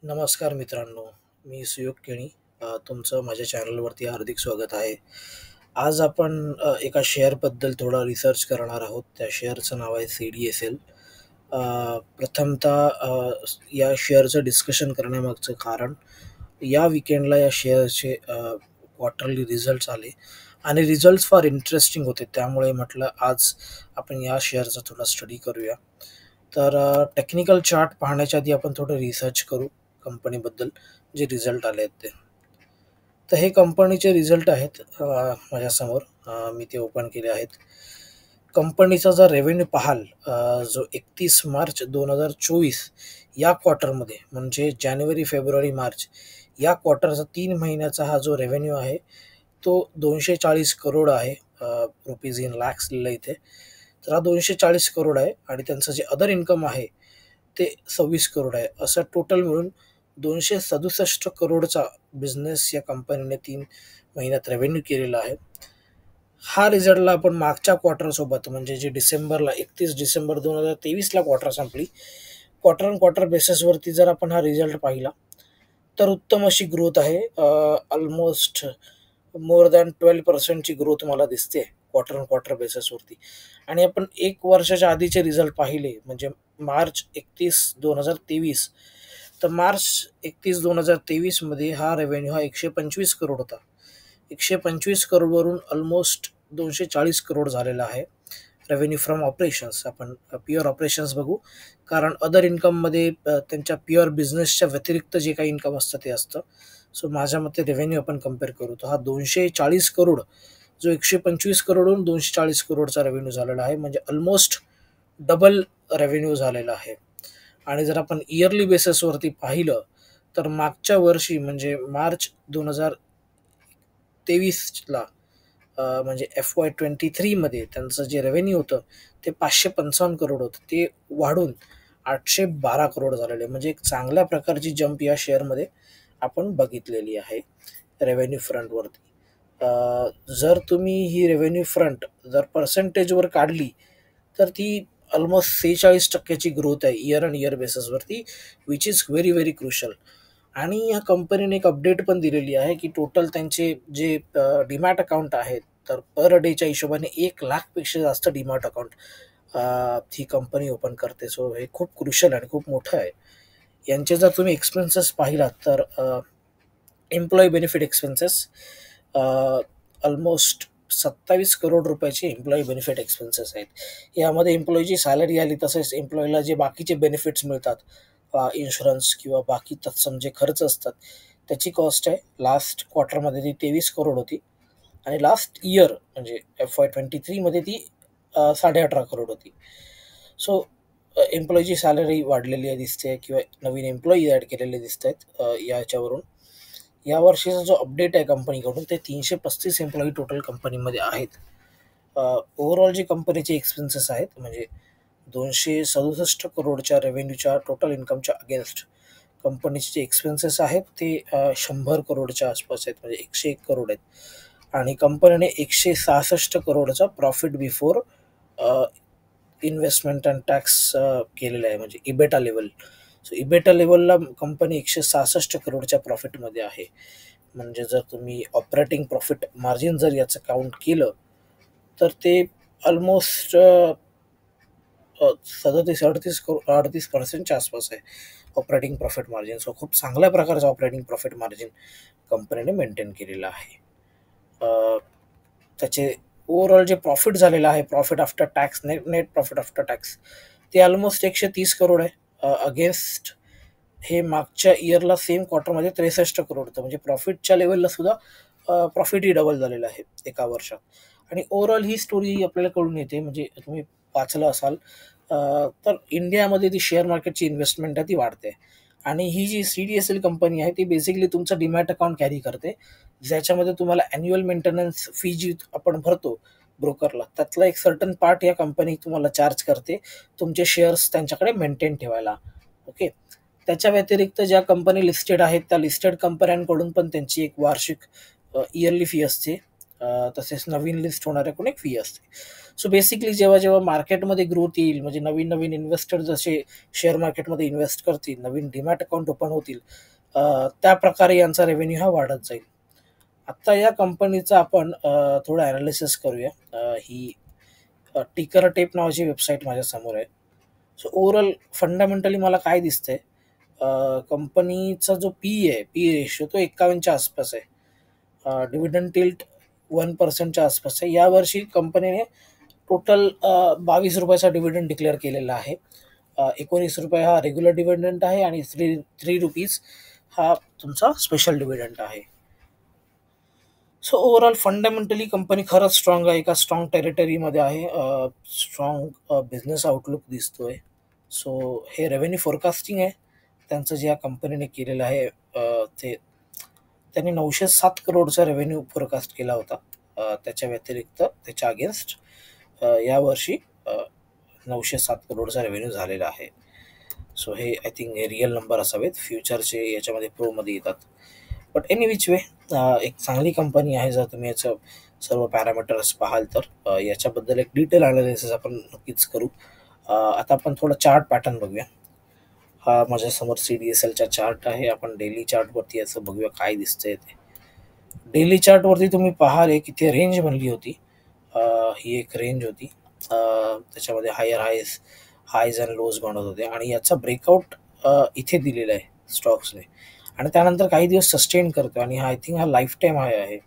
नमस्कार मित्रांनो, मी सुयोग केणी. तुमचं माझ्या चॅनलवरती हार्दिक स्वागत आहे. आज आपण एका शेअरबद्दल थोडा रिसर्च करणार आहोत. त्या शेअरचं नाव आहे CDSL. प्रथमतः या शेअरचं डिस्कशन करण्यामागचं कारण, या वीकेंडला या शेअरचे क्वार्टरली रिझल्ट्स आले आणि रिझल्ट्स फार इंटरेस्टिंग होते. त्यामुळे म्हटलं आज आपण या शेअरचा थोडा स्टडी करूया. तर टेक्निकल चार्ट पाहण्याच्या आधी आपण थोडं रिसर्च करू कंपनीबद्दल, जे रिझल्ट आले आहेत ते. तर हे कंपनीचे रिझल्ट आहेत माझ्यासमोर. मी ते ओपन केले आहेत. कंपनीचा जर रेव्हेन्यू पाहाल, जो 31 मार्च 2024 या क्वार्टरमध्ये, म्हणजे जानेवारी, फेब्रुवारी, मार्च या क्वार्टरचा 3 महिन्याचा हा जो रेव्हेन्यू आहे तो 240 करोड आहे. रुपीज इन लॅक्स लिहिलं इथे. तर हा 240 करोड आहे आणि त्यांचं जे अदर इन्कम आहे ते 26 करोड आहे. असं टोटल मिळून 267 करोडचा बिझनेस या कंपनीने 3 महिन्यात रेव्हेन्यू केलेला आहे. हा रिझल्टला आपण मागच्या क्वार्टरसोबत, म्हणजे जे डिसेंबरला 31 डिसेंबर 2023ला क्वार्टर संपली, क्वार्टर ऑन क्वार्टर बेसिसवरती जर आपण हा रिझल्ट पाहिला तर उत्तम अशी ग्रोथ आहे. ऑलमोस्ट मोर दॅन 12% ग्रोथ मला दिसते क्वार्टर ऑन क्वार्टर बेसिसवरती. आणि आपण 1 वर्षाच्या आधीचे रिझल्ट पाहिले, म्हणजे मार्च 31 2023, तर मार्च 31 2023 मध्ये हा रेव्हेन्यू हा 125 करोड होता. 125 करोडवरून ऑलमोस्ट 240 करोड झालेला आहे रेव्हेन्यू फ्रॉम ऑपरेशन्स. आपण प्युअर ऑपरेशन्स बघू, कारण अदर इन्कममध्ये त्यांच्या प्युअर बिझनेसच्या व्यतिरिक्त जे काही इन्कम असतं ते असतं. सो माझ्या मते रेव्हेन्यू आपण कम्पेअर करू तर हा 240 करोड, जो 125 करोडहून 240 करोडचा रेव्हेन्यू झालेला आहे, म्हणजे ऑलमोस्ट डबल रेव्हेन्यू झालेला आहे. आणि जर आपण इयरली बेसिसवरती पाहिलं तर मागच्या वर्षी, म्हणजे मार्च 2023ला, म्हणजे FY23 मध्ये त्यांचं जे रेव्हेन्यू होतं ते 555 करोड होतं. ते वाढून 812 करोड झालेले, म्हणजे एक चांगल्या प्रकारची जंप या शेअरमध्ये आपण बघितलेली आहे रेव्हेन्यू फ्रंटवरती. जर तुम्ही ही रेव्हेन्यू फ्रंट जर पर्सेंटेजवर काढली तर ती ऑलमोस्ट 46% ग्रोथ आहे इयर ऑन इयर बेसिसवरती, which is very very crucial. आणि या कंपनीने एक अपडेट पण दिलेली आहे की टोटल त्यांचे जे डीमॅट अकाउंट आहेत, तर पर डेच्या हिशोबाने 1 लाखपेक्षा जास्त डीमॅट अकाउंट ही कंपनी ओपन करते. सो हे खूप क्रुशल आणि खूप मोठं आहे. यांचे जर तुम्ही एक्सपेन्सेस पाहिलात तर employee benefit expenses almost 27 crore रुपयाचे एम्प्लॉई बेनिफिट एक्सपेन्सेस आहेत. यामध्ये एम्प्लॉईची सॅलरी आली, तसेच एम्प्लॉईला जे बाकीचे बेनिफिट्स मिळतात, इन्शुरन्स किंवा बाकी तत्सम जे खर्च असतात, त्याची कॉस्ट आहे लास्ट क्वार्टरमध्ये ती 23 करोड होती आणि लास्ट इयर म्हणजे FY23 मध्ये ती 18.5 करोड होती. सो एम्प्लॉईची सॅलरी वाढलेली आहे दिसते, किंवा नवीन एम्प्लॉई ॲड केलेले दिसत आहेत याच्यावरून. या वर्षीचा जो अपडेट आहे कंपनीकडून, ते 335 एम्प्लॉई टोटल कंपनीमध्ये आहेत. ओव्हरऑल जे कंपनीचे एक्सपेन्सेस आहेत, म्हणजे 267 करोडच्या रेव्हेन्यूच्या टोटल इन्कमच्या अगेन्स्ट कंपनीचे जे एक्सपेन्सेस आहेत ते 100 करोडच्या आसपास आहेत, म्हणजे 101 करोड आहेत. आणि कंपनीने 166 करोडचा profit before investment and tax केलेला आहे, म्हणजे इबेटा लेवल. सो इबेटा लेवलला कंपनी 166 करोडच्या प्रॉफिटमध्ये आहे. म्हणजे जर तुम्ही ऑपरेटिंग प्रॉफिट मार्जिन जर याचं काउंट केलं तर ते ऑलमोस्ट 37-38% आसपास आहे ऑपरेटिंग प्रॉफिट मार्जिन. सो खूप चांगल्या प्रकारचं ऑपरेटिंग प्रॉफिट मार्जिन कंपनीने मेंटेन केलेलं आहे. त्याचे ओव्हरऑल जे प्रॉफिट झालेलं आहे, profit after tax, net net profit after tax, ते ऑलमोस्ट 130 करोड आहे. अगेन्स्ट हे मागच्या इयरला सेम क्वार्टरमध्ये 63 करोड होतं, म्हणजे प्रॉफिटच्या लेवलला सुद्धा प्रॉफिटही डबल झालेलं आहे एका वर्षात. आणि ओव्हरऑल ही स्टोरी आपल्याला कळून येते, म्हणजे तुम्ही वाचलं असाल तर इंडियामध्ये ती शेअर मार्केटची इन्व्हेस्टमेंट आहे ती वाढते. आणि ही जी CDSL कंपनी आहे ती बेसिकली तुमचं डीमॅट अकाउंट कॅरी करते, ज्याच्यामध्ये तुम्हाला ॲन्युअल मेंटेनन्स फी जी आपण भरतो ब्रोकरला, त्यातला एक सर्टन पार्ट या कंपनी तुम्हाला चार्ज करते तुमचे शेअर्स त्यांच्याकडे मेंटेन ठेवायला. ओके. त्याच्या व्यतिरिक्त ज्या कंपनी लिस्टेड आहेत त्या लिस्टेड कंपन्यांकडून पण त्यांची एक वार्षिक इयरली फी असते, तसेच नवीन लिस्ट होणाऱ्याकडून एक फी असते. सो बेसिकली जेव्हा मार्केटमध्ये ग्रोथ येईल, म्हणजे नवीन-नवीन इन्व्हेस्टर जसे शेअर मार्केटमध्ये इन्व्हेस्ट करतील, नवीन डीमॅट अकाउंट ओपन होतील, त्याप्रकारे यांचा रेव्हेन्यू हा वाढत जाईल. आत्ता या कंपनीचं आपण थोडं ॲनालिसिस करूया. ही टिकर टेप नावाची वेबसाईट माझ्यासमोर आहे. सो ओव्हरऑल फंडामेंटली मला काय दिसतंय, कंपनीचा जो पी रेशो तो 51च्या आसपास आहे. डिव्हिडंड टिल्ट 1% आसपास आहे. यावर्षी कंपनीने टोटल ₹22 डिव्हिडंड डिक्लेअर केलेला आहे. ₹19 हा रेग्युलर डिव्हिडंड आहे आणि ₹3 हा तुमचा स्पेशल डिव्हिडंड आहे. सो ओव्हरऑल फंडामेंटली कंपनी खरंच स्ट्रॉंग आहे. एका स्ट्रॉंग टेरिटरीमध्ये आहे. स्ट्रॉंग बिझनेस आउटलुक दिसतोय. सो हे रेव्हेन्यू फोरकास्टिंग आहे. त्यांचं जे या कंपनीने केलेलं आहे, ते त्यांनी 907 करोडचा रेव्हेन्यू फोरकास्ट केला होता. त्याच्या व्यतिरिक्त त्याच्या अगेन्स्ट यावर्षी 907 करोडचा रेव्हेन्यू झालेला आहे. सो हे आय थिंक हे रिअल नंबर असावेत. फ्युचरचे याच्यामध्ये प्रोमध्ये येतात. बट एनी विच वे एक चांगली कंपनी आहे. जर तुम्ही याचं सर्व पॅरामीटर्स पाहाल तर याच्याबद्दल एक डिटेल ॲनालिसिस आपण नक्कीच करू. आता आपण थोडा चार्ट पॅटर्न बघूया. हा माझ्यासमोर CDSLचा चार्ट आहे. आपण डेली चार्टवरती याचं बघूया काय दिसतंय ते. डेली चार्टवरती तुम्ही पाहाल एक इथे रेंज बनली होती. ही एक रेंज होती. त्याच्यामध्ये हायज अँड लोज बनत होते आणि याचा ब्रेकआउट इथे दिलेला आहे स्टॉक्सने आणि त्यानंतर काही दिवस सस्टेन करतो आणि आय थिंक हा लाईफ टाईम हाय आहे.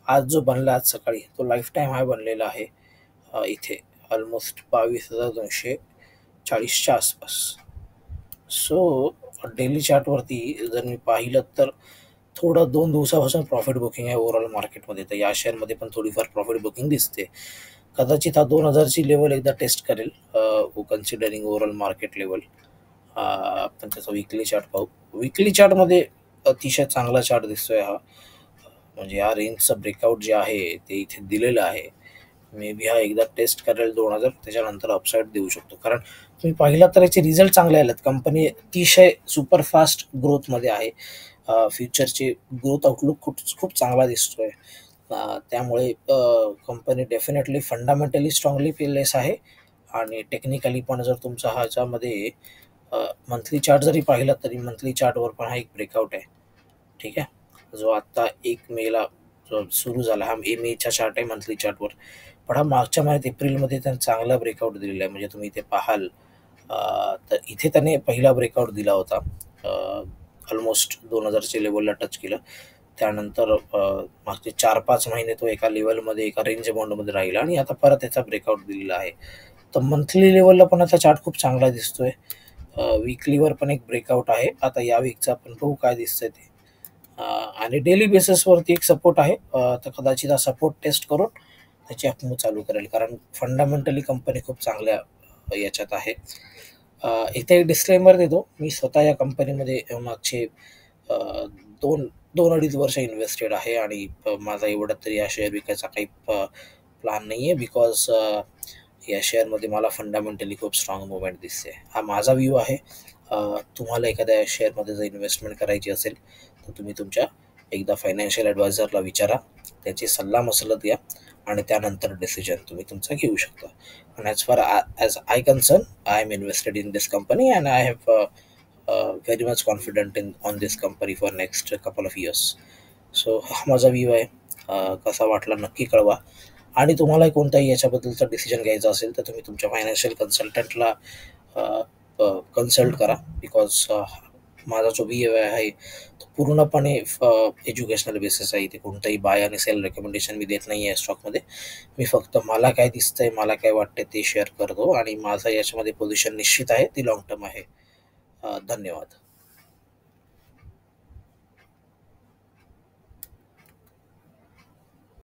आज जो बनला आज सकाळी तो लाईफ टाईम हाय बनलेला आहे. इथे ऑलमोस्ट 22,240च्या आसपास. सो डेली चार्टवरती जर मी पाहिलं तर थोडं 2 दिवसापासून प्रॉफिट बुकिंग आहे ओव्हरऑल मार्केटमध्ये. तर या शेअरमध्ये पण थोडीफार प्रॉफिट बुकिंग दिसते. कदाचित हा 2000ची लेवल एकदा टेस्ट करेल, कन्सिडरिंग ओव्हरऑल मार्केट लेवल. आपण त्याचा विकली चार्ट पाहू. विकली चार्टमध्ये अतिशय चांगला चार्ट दिसतोय हा. म्हणजे या रेंजचं ब्रेकआउट जे आहे ते इथे दिलेलं आहे. मे बी हा एकदा टेस्ट करेल 2000, त्याच्यानंतर अपसाईड देऊ शकतो. कारण तुम्ही पाहिला तर याचे रिझल्ट चांगले आलेत. कंपनी अतिशय सुपरफास्ट ग्रोथमध्ये आहे. फ्युचरचे ग्रोथ आउटलुक खूप खूप चांगला दिसतोय. त्यामुळे company definitely fundamentally strongly place आहे आणि टेक्निकली पण जर तुमचा ह्याच्यामध्ये मंथली चार्ट जरी पाहिला तरी मंथली चार्टवर पण हा एक ब्रेकआउट आहे. ठीक आहे. जो आत्ता 1 मेला जो सुरू झाला, हा मेचा चार्ट आहे मंथली चार्टवर. पण हा मागच्या महिन्यात एप्रिलमध्ये त्यांनी चांगला ब्रेकआउट दिलेला आहे. म्हणजे तुम्ही इथे पाहाल तर इथे त्याने पहिला ब्रेकआउट दिला होता. ऑलमोस्ट 2000च्या लेवलला टच केलं. त्यानंतर मागचे 4-5 महिने तो एका लेवलमध्ये एका रेंज बाउंडमध्ये राहिला आणि आता परत त्याचा ब्रेकआउट दिलेला आहे. तर मंथली लेवलला पण आता चार्ट खूप चांगला दिसतोय. वीकलीवर पण एक ब्रेकआउट आहे. आता या वीकचा आपण बघू काय दिसतंय ते. आणि डेली बेसिसवरती एक सपोर्ट आहे. तर कदाचित हा सपोर्ट टेस्ट करून त्याची आपण चालू करेल. कारण फंडामेंटली कंपनी खूप चांगल्या याच्यात आहे. इथे एक डिस्क्लेमर देतो. मी स्वतः या कंपनीमध्ये मागचे 2-2.5 वर्ष इन्व्हेस्टेड आहे आणि माझा एवढा तरी या शेअर विकायचा काही प्लॅन नाही आहे. बिकॉज या शेअरमध्ये मला फंडामेंटली खूप स्ट्रॉंग मुवमेंट दिसते. हा माझा व्ह्यू आहे. तुम्हाला एखाद्या शेअरमध्ये जर इन्व्हेस्टमेंट करायची असेल तर तुम्ही तुमच्या एकदा फायनान्शियल ॲडवायझरला विचारा, त्याची सल्ला मसलत घ्या आणि त्यानंतर डिसिजन तुम्ही तुमचा घेऊ शकता. आणि as I concern, I am invested in this company and I have very much confident on this company for next couple of years. So हा माझा व्ह्यू आहे. कसा वाटला नक्की कळवा. आणि तुम्हाला कोणताही याच्याबद्दलचा डिसिजन घ्यायचा असेल तर तुम्ही तुमच्या फायनान्शियल कन्सल्टंटला कन्सल्ट करा. बिकॉज माझा जो व्ह्यू आहे तो पूर्णपणे एज्युकेशनल बेसिस आहे. इथे कोणताही बाय आणि सेल रेकमेंडेशन मी देत नाही आहे स्टॉकमध्ये. मी फक्त मला काय दिसतंय, मला काय वाटतंय ते शेअर करतो आणि माझं याच्यामध्ये पोझिशन निश्चित आहे, ती लाँग टर्म आहे. धन्यवाद.